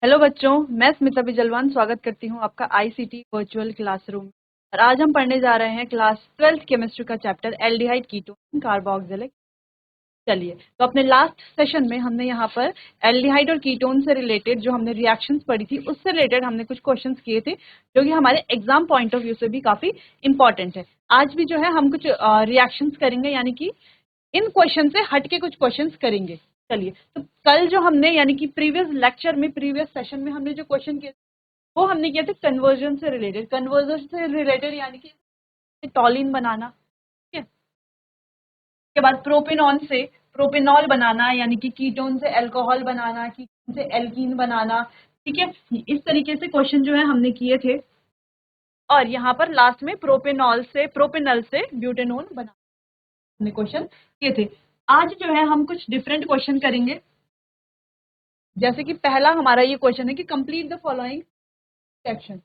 Hello बच्चों, मैं स्मिता बिजलवान स्वागत करती हूँ आपका आईसीटी वर्चुअल क्लासरूम। और आज हम पढ़ने जा रहे हैं क्लास 12th केमिस्ट्री का चैप्टर एल्डिहाइड कीटोन कार्बोक्सिलिक। चलिए, तो अपने लास्ट सेशन में हमने यहाँ पर एल्डिहाइड और कीटोन से रिलेटेड जो हमने रिएक्शंस पढ़ी थी उससे रिलेटेड हमने कुछ क्वेश्चंस किए थे जो कि हमारे एग्जाम पॉइंट ऑफ व्यू से भी काफी इंपॉर्टेंट है। आज भी जो है हम कुछ रिएक्शंस करेंगे, यानी कि इन क्वेश्चन से हट के कुछ क्वेश्चंस करेंगे। चलिए, तो कल जो हमने यानी कि प्रीवियस लेक्चर में प्रीवियस सेशन में हमने जो क्वेश्चन किए वो हमने किया था कन्वर्जन से रिलेटेड। कन्वर्जन से रिलेटेड यानी कि टॉलिन बनाना, ठीक है। उसके बाद प्रोपेनॉन से प्रोपेनॉल बनाना, यानी कि कीटोन से अल्कोहल बनाना, कीटोन से एल्कीन बनाना, ठीक है। इस तरीके से क्वेश्चन जो है हमने किए थे। और यहाँ पर लास्ट में प्रोपेनल से ब्यूटेनॉन बनाना हमने क्वेश्चन किए थे। आज जो है हम कुछ डिफरेंट क्वेश्चन करेंगे। जैसे कि पहला हमारा ये क्वेश्चन है कि कंप्लीट द फॉलोइंग सेक्शन।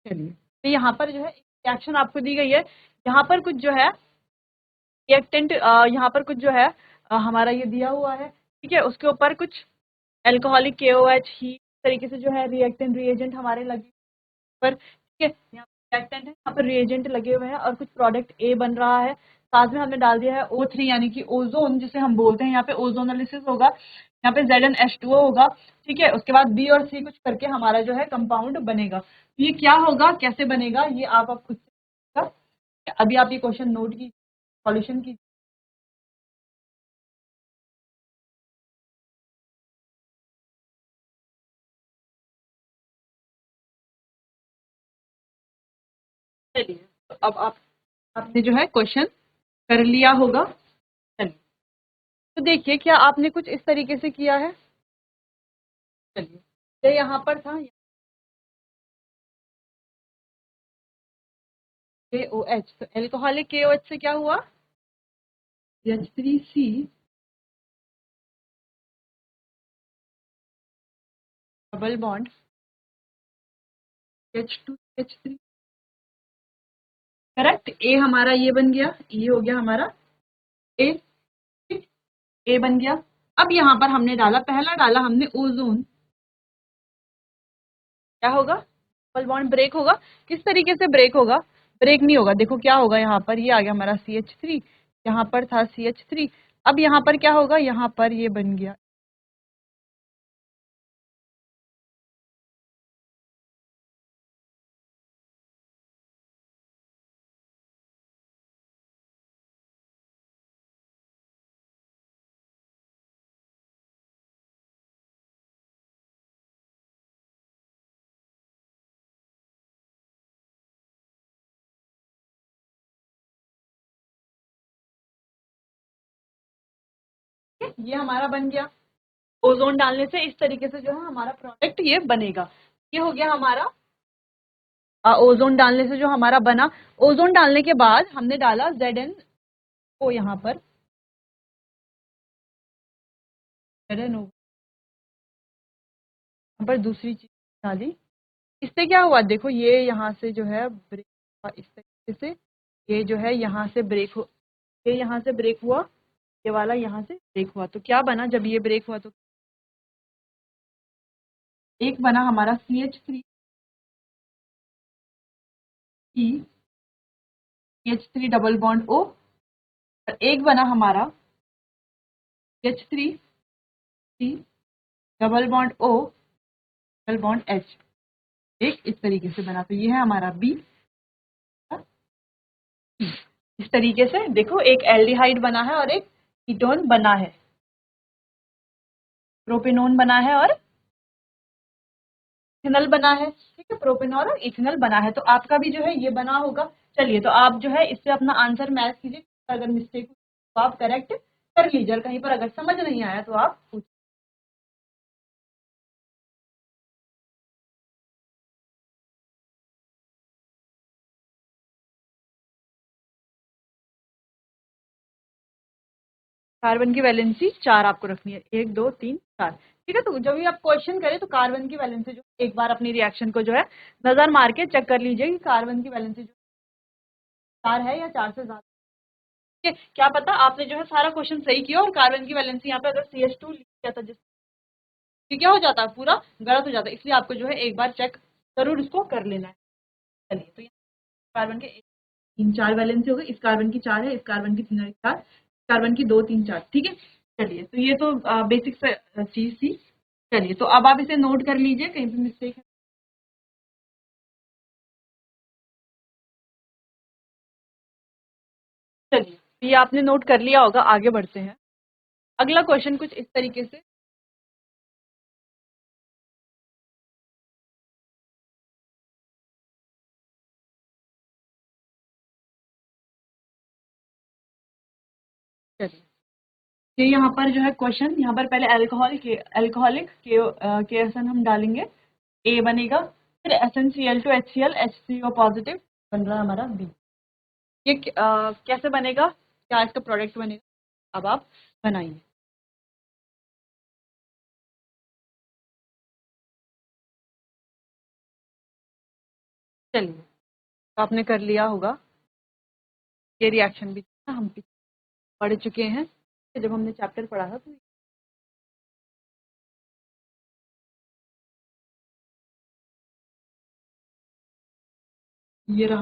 चलिए, तो यहाँ पर जो है रिएक्शन आपको दी गई है। यहाँ पर कुछ जो है रिएक्टेंट, यहाँ पर कुछ जो है हमारा ये दिया हुआ है, ठीक है। उसके ऊपर कुछ एल्कोहलिक KOH ही तरीके से जो है रिएक्टेंट रिएजेंट हमारे लगे पर, ठीक है। यहाँ पर रिएक्टेंट है, यहाँ पर रिएजेंट लगे हुए हैं और कुछ प्रोडक्ट ए बन रहा है। साथ में हमने डाल दिया है O3 यानी कि ओजोन जिसे हम बोलते हैं। यहाँ पे ओजोनोलिसिस होगा, यहाँ पे ZnH2O होगा, ठीक है। उसके बाद बी और सी कुछ करके हमारा जो है कंपाउंड बनेगा। तो ये क्या होगा, कैसे बनेगा, ये आप खुद से अभी आप ये क्वेश्चन नोट की सॉल्यूशन की। चलिए, तो अब आपने जो है क्वेश्चन कर लिया होगा। चलिए, तो देखिए क्या आपने कुछ इस तरीके से किया है। चलिए, ये यहाँ पर था KOH, तो एल्कोहलिक KOH से क्या हुआ, H3C double bond H2H3। Correct, ए हमारा ये बन गया, ये हो गया हमारा ए, ए बन गया। अब यहाँ पर हमने डाला, पहला डाला हमने ओजोन, क्या होगा, डबल बॉन्ड ब्रेक होगा। किस तरीके से ब्रेक होगा, ब्रेक नहीं होगा। देखो क्या होगा, यहाँ पर ये आ गया हमारा CH3, यहाँ पर था CH3। अब यहाँ पर क्या होगा, यहाँ पर ये बन गया, ये हमारा बन गया। ओजोन डालने से इस तरीके से जो है हमारा प्रोडक्ट ये बनेगा। ये हो गया हमारा ओजोन डालने से जो हमारा बना। ओजोन डालने के बाद हमने डाला ZnO, यहाँ पर ZnO, यहाँ पर दूसरी चीज डाली। इससे क्या हुआ, देखो ये यहाँ से जो है ब्रेक हुआ इस तरीके से। ये जो है यहाँ से ब्रेक हो, ये यहाँ से ब्रेक हुआ, ये वाला यहाँ से ब्रेक हुआ। तो क्या बना, जब ये ब्रेक हुआ तो एक बना हमारा CH3 CH3 double bond O, और एक बना हमारा CH3 double bond O double bond H। एक इस तरीके से बना, तो ये है हमारा B। इस तरीके से देखो एक एल्डिहाइड बना है और एक कीटोन बना है, प्रोपेनॉन बना है और इथेनॉल बना है, ठीक है। प्रोपेनॉल और इथेनॉल बना है, तो आपका भी जो है ये बना होगा। चलिए, तो आप जो है इससे अपना आंसर मैच कीजिए। अगर मिस्टेक तो आप करेक्ट कर लीजिए, और कहीं पर अगर समझ नहीं आया तो आप पूछिए। कार्बन की वैलेंसी 4 आपको रखनी है, 1 2 3 4। ठीक है। तो जब भी आप क्वेश्चन करें तो कार्बन की वैलेंसी जो एक बार अपनी रिएक्शन को जो है नजर मार के चेक कर लीजिए कि कार्बन की वैलेंसी जो 4 है या 4 से ज्यादा। ठीक है, क्या पता आपने जो है सारा क्वेश्चन सही किया और कार्बन की वैलेंसी यहाँ पे अगर CH2 लिख दिया था जिस क्या हो जाता है, पूरा गलत हो जाता है। इसलिए आपको जो है एक बार चेक जरूर इसको कर लेना है। चलिए, तो कार्बन के 3-4 वैलेंसी हो गई, इस कार्बन की 4 है, इस कार्बन की 3 और 4, कार्बन की 2-3-4। ठीक है, चलिए, तो ये तो बेसिक चीज थी। चलिए, तो अब आप इसे नोट कर लीजिए, कहीं पे मिस्टेक है। चलिए, तो ये आपने नोट कर लिया होगा, आगे बढ़ते हैं। अगला क्वेश्चन कुछ इस तरीके से, चलिए, ये यहाँ पर जो है क्वेश्चन, यहाँ पर पहले अल्कोहलिक KSN हम डालेंगे, A बनेगा, फिर SnCl2 HCl HCO पॉजिटिव बन रहा है हमारा B। ये कैसे बनेगा, क्या इसका प्रोडक्ट बनेगा, अब आप बनाइए। चलिए, तो आपने कर लिया होगा, ये रिएक्शन भी हम पढ़ चुके हैं जब हमने चैप्टर पढ़ा था। तो ये रहा,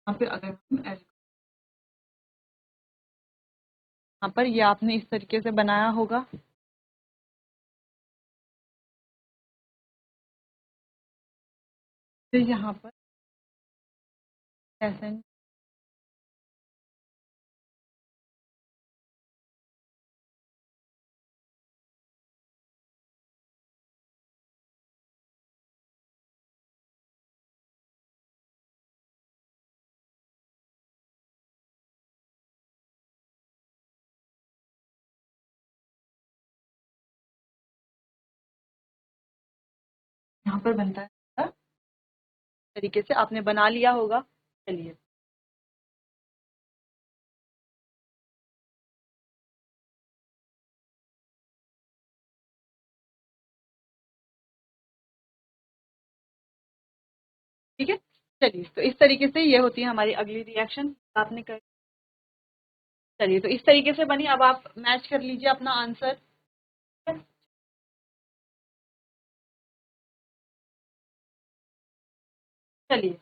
यहाँ पे अगर हम यहाँ पर ये आपने इस तरीके से बनाया होगा। फिर यहाँ पर ऐसे यहाँ पर बनता है, इस तरीके से आपने बना लिया होगा। चलिए, ठीक है। चलिए, तो इस तरीके से ये होती है हमारी अगली रिएक्शन, आपने कर। चलिए, तो इस तरीके से बनी, अब आप मैच कर लीजिए अपना आंसर। चलिए,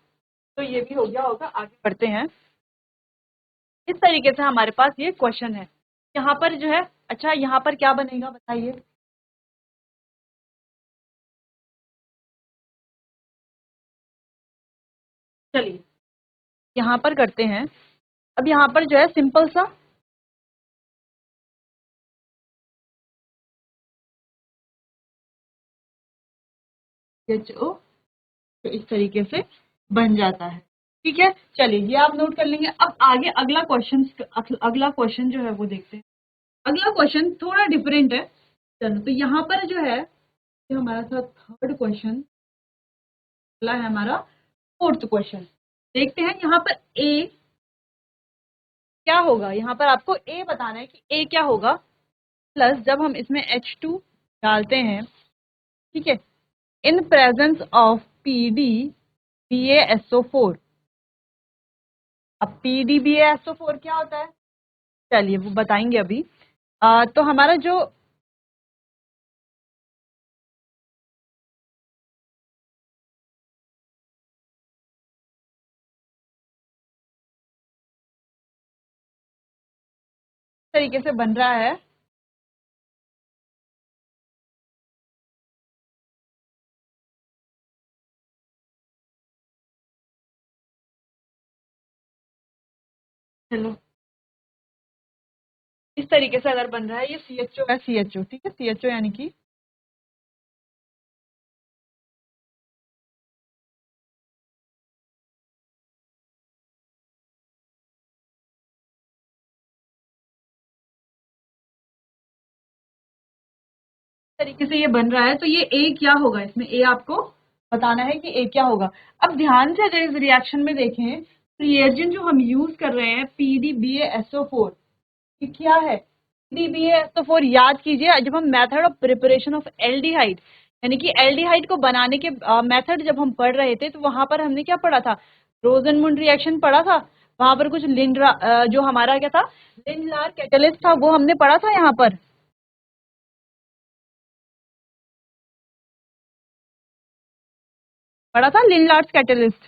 तो ये भी हो गया होगा, आगे बढ़ते हैं। इस तरीके से हमारे पास ये क्वेश्चन है, यहाँ पर जो है, अच्छा यहाँ पर क्या बनेगा बताइए। चलिए, यहाँ पर करते हैं। अब यहाँ पर जो है सिंपल सा HO तो इस तरीके से बन जाता है। ठीक है, चलिए, ये आप नोट कर लेंगे। अब आगे अगला क्वेश्चन जो है वो देखते हैं। अगला क्वेश्चन थोड़ा डिफरेंट है। चलो, तो यहाँ पर जो है, ये हमारा था थर्ड क्वेश्चन, अगला है हमारा फोर्थ क्वेश्चन। देखते हैं यहाँ पर ए क्या होगा। यहाँ पर आपको ए बताना है कि ए क्या होगा, प्लस जब हम इसमें H2 डालते हैं, ठीक है, इन प्रेजेंस ऑफ PDBaSO4। अब PDBaSO4 क्या होता है, चलिए वो बताएंगे अभी। तो हमारा जो तरीके से बन रहा है, चलो इस तरीके से अगर बन रहा है, ये CHO है, CHO, ठीक है, CHO यानी कि तरीके से ये बन रहा है। तो ये ए क्या होगा, इसमें ए आपको बताना है कि ए क्या होगा। अब ध्यान से अगर इस रिएक्शन में देखें, तो रिएजेंट जो हम यूज कर रहे हैं PDBaSO4, ये क्या है, PDBA-SO4 याद कीजिए, जब हम method of preparation of aldehyde, यानी कि एल्डिहाइड को बनाने के मेथड जब हम पढ़ रहे थे, तो वहां पर हमने क्या पढ़ा था? रोजनमुंड रिएक्शन पढ़ा था। वहां पर कुछ जो हमारा क्या था, लिंडलार कैटलिस्ट था, वो हमने पढ़ा था यहाँ पर। पढ़ा था लिंडलार्स कैटलिस्ट।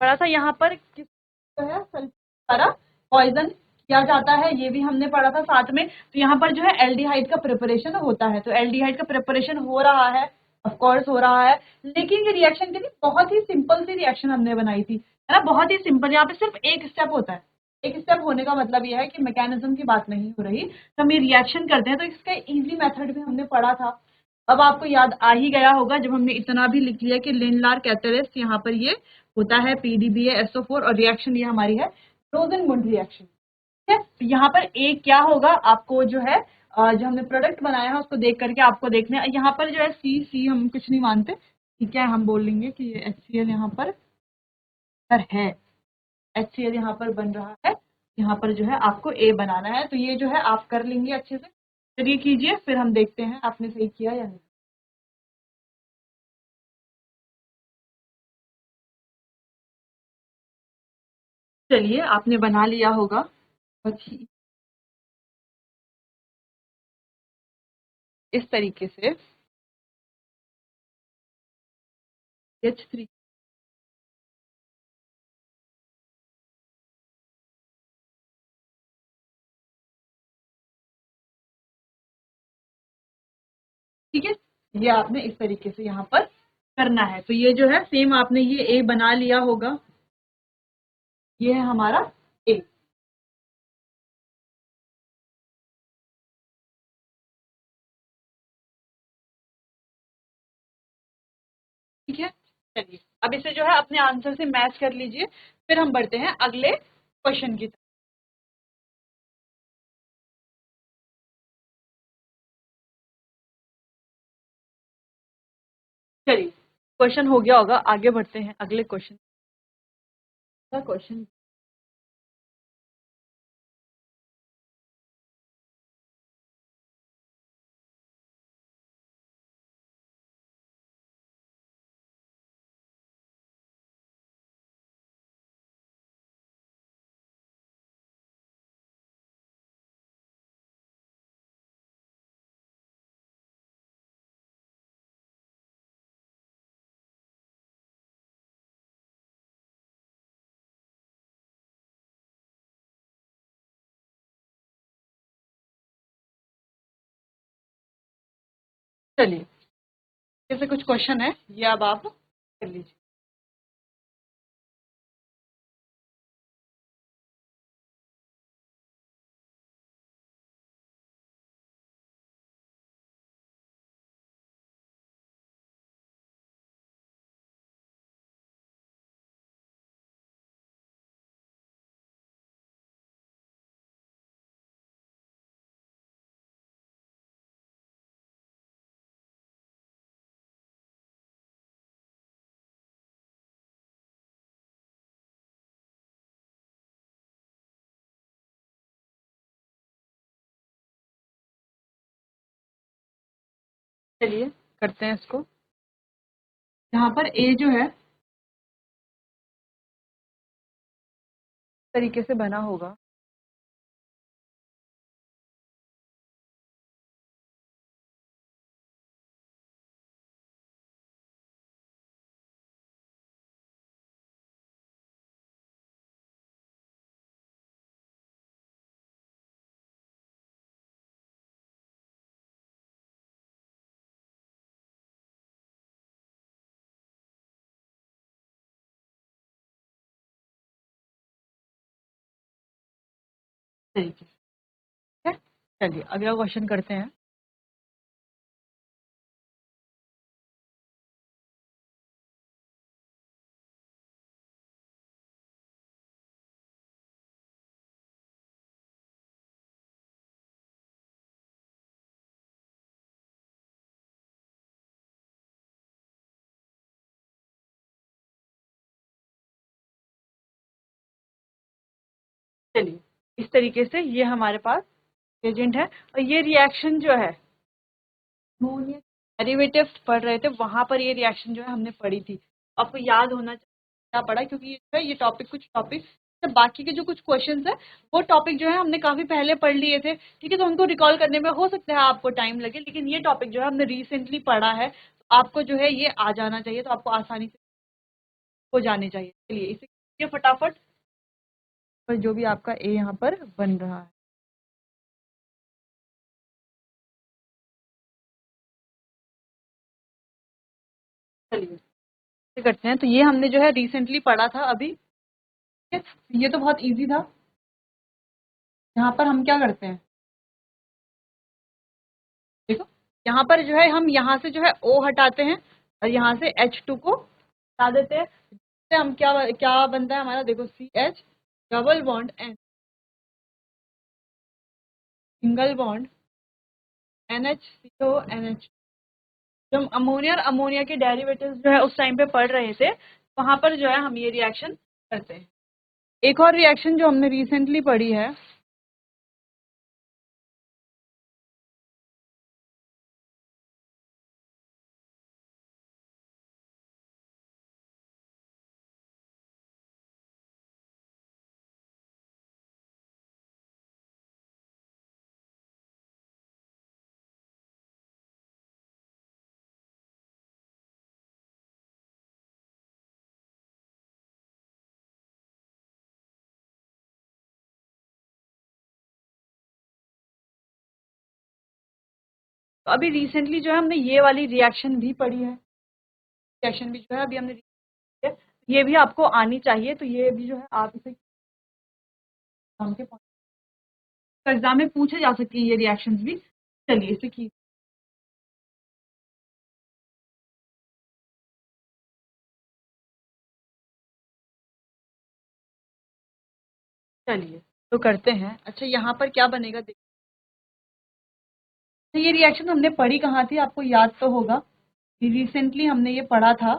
पढ़ा था यहाँ पर किस जो है सल्फर द्वारा पॉइजन किया जाता है, ये भी हमने पढ़ा था साथ में। तो यहाँ पर जो है एल्डिहाइड का प्रिपरेशन होता है, तो एल्डिहाइड का प्रिपरेशन हो रहा है, ऑफ कोर्स हो रहा है। लेकिन ये रिएक्शन के लिए बहुत ही सिंपल सी रिएक्शन हमने बनाई थी, है ना, बहुत ही सिंपल। यहाँ पे सिर्फ एक स्टेप होता है। एक स्टेप होने का मतलब ये है कि मैकेनिज्म की बात नहीं हो रही, तो हम ये रिएक्शन करते हैं, तो इसका इजी मेथड भी हमने पढ़ा था। अब आपको याद आ ही गया होगा, जब हमने इतना भी लिख लिया कि लिनलार कैटलिस्ट यहाँ पर ये होता है PDBA-SO4, और रिएक्शन ये हमारी है रोजनमुंड रिएक्शन। ठीक है, तो यहाँ पर एक क्या होगा, आपको जो है जो हमने प्रोडक्ट बनाया है उसको देख करके आपको देखना है। यहाँ पर जो है सी सी हम कुछ नहीं मानते, ठीक है, हम बोल लेंगे कि ये HCl यहाँ पर है, HCl यहाँ पर बन रहा है। यहाँ पर जो है आपको A बनाना है, तो ये जो है आप कर लेंगे अच्छे से। चलिए कीजिए, फिर हम देखते हैं आपने सही किया या नहीं। चलिए, आपने बना लिया होगा। अच्छी इस तरीके से H3। ठीक है, ये आपने इस तरीके से यहाँ पर करना है। तो ये जो है सेम आपने ये ए बना लिया होगा, ये है हमारा ए। ठीक है, चलिए अब इसे जो है अपने आंसर से मैच कर लीजिए, फिर हम बढ़ते हैं अगले क्वेश्चन की तरफ। चलिए, क्वेश्चन हो गया होगा, आगे बढ़ते हैं अगले क्वेश्चन का। क्वेश्चन चलिए, जैसे कुछ क्वेश्चन है, ये अब आप कर लीजिए। चलिए, करते हैं इसको। यहाँ पर ए जो है इस तरीके से बना होगा। इस तरीके से, ठीक है। चलिए, अगला क्वेश्चन करते हैं। चलिए, इस तरीके से ये हमारे पास एजेंट है और ये रिएक्शन जो है अमोनिया डेरिवेटिव पढ़ रहे थे, वहां पर ये रिएक्शन जो है हमने पढ़ी थी। आपको याद होना चाहिए क्या पढ़ा, क्योंकि ये जो है ये टॉपिक कुछ टॉपिक बाकी के जो कुछ क्वेश्चंस है वो टॉपिक जो है हमने काफी पहले पढ़ लिए थे, ठीक है। तो उनको रिकॉल करने में हो सकता है आपको टाइम लगे, लेकिन ये टॉपिक जो है हमने रिसेंटली पढ़ा है, तो आपको जो है ये आ जाना चाहिए, तो आपको आसानी से हो जाने चाहिए। चलिए इसे कीजिए फटाफट, पर जो भी आपका ए यहाँ पर बन रहा है। चलिए ये करते हैं। तो ये हमने जो है रिसेंटली पढ़ा था अभी, ठीक है। ये तो बहुत इजी था। यहाँ पर हम क्या करते हैं, देखो यहाँ पर जो है हम यहाँ से जो है O हटाते हैं और यहाँ से H2 को हटा देते हैं। इससे हम क्या क्या बनता है हमारा, देखो CH double bond N single bond NH CO NH। जब हम अमोनिया और अमोनिया के डेरिवेटिव्स जो है उस टाइम पे पढ़ रहे थे, वहां पर जो है हम ये रिएक्शन करते हैं। एक और रिएक्शन जो हमने रिसेंटली पढ़ी है, तो अभी रिसेंटली जो है हमने ये वाली रिएक्शन भी पढ़ी है। रिएक्शन भी जो है अभी हमने है, ये भी आपको आनी चाहिए। तो ये भी जो है आप इसे एग्जाम में पूछे जा सकती है ये रिएक्शंस भी। चलिए इसे की चलिए तो करते हैं। अच्छा यहाँ पर क्या बनेगा, देखिए तो ये रिएक्शन हमने पढ़ी कहाँ थी, आपको याद तो होगा। रिसेंटली हमने ये पढ़ा था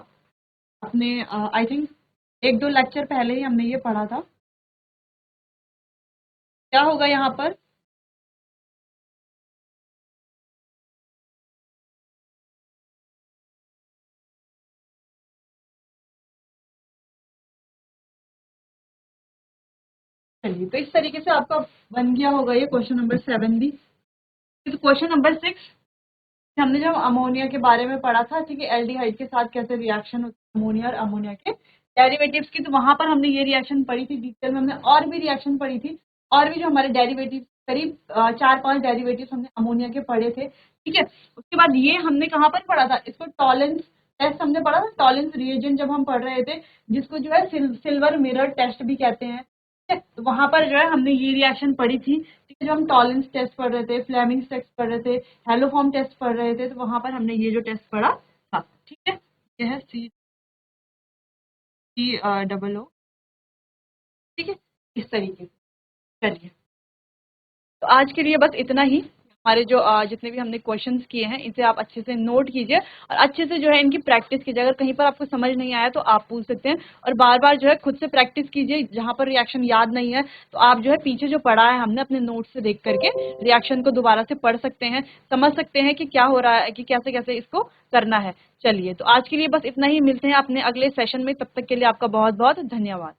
अपने, आई थिंक एक दो लेक्चर पहले ही हमने ये पढ़ा था। क्या होगा यहाँ पर, चलिए तो इस तरीके से आपका बन गया होगा ये क्वेश्चन नंबर 7 भी। तो क्वेश्चन नंबर 6 हमने जब अमोनिया के बारे में पढ़ा था, ठीक है, एल्डिहाइड के साथ कैसे रिएक्शन होती है अमोनिया और अमोनिया के डेरिवेटिव्स की, तो वहां पर हमने ये रिएक्शन पढ़ी थी डिटेल में। हमने और भी रिएक्शन पढ़ी थी, और भी जो हमारे डेरिवेटिव करीब 4-5 डेरिवेटिव हमने अमोनिया के पढ़े थे, ठीक है। उसके बाद ये हमने कहाँ पर पढ़ा था, इसको टॉलेंस टेस्ट हमने पढ़ा था, टॉलेंस रिएजेंट जब हम पढ़ रहे थे, जिसको जो है सिल्वर मिरर टेस्ट भी कहते हैं, ठीक है। तो वहां पर जो है हमने ये रिएक्शन पढ़ी थी, ठीक है। जो हम टॉलेंस टेस्ट पढ़ रहे थे, फ्लेमिंग्स टेस्ट पढ़ रहे थे, हेलोफॉर्म टेस्ट पढ़ रहे थे, तो वहां पर हमने ये जो टेस्ट पढ़ा था, ठीक है। ये है C O, ठीक है, इस तरीके से। चलिए तो आज के लिए बस इतना ही। हमारे जो जितने भी हमने क्वेश्चंस किए हैं इसे आप अच्छे से नोट कीजिए और अच्छे से जो है इनकी प्रैक्टिस कीजिए। अगर कहीं पर आपको समझ नहीं आया तो आप पूछ सकते हैं, और बार बार जो है खुद से प्रैक्टिस कीजिए। जहां पर रिएक्शन याद नहीं है तो आप जो है पीछे जो पढ़ा है हमने अपने नोट से देख करके रिएक्शन को दोबारा से पढ़ सकते हैं, समझ सकते हैं कि क्या हो रहा है, कि कैसे कैसे इसको करना है। चलिए तो आज के लिए बस इतना ही, मिलते हैं अपने अगले सेशन में। तब तक के लिए आपका बहुत बहुत धन्यवाद।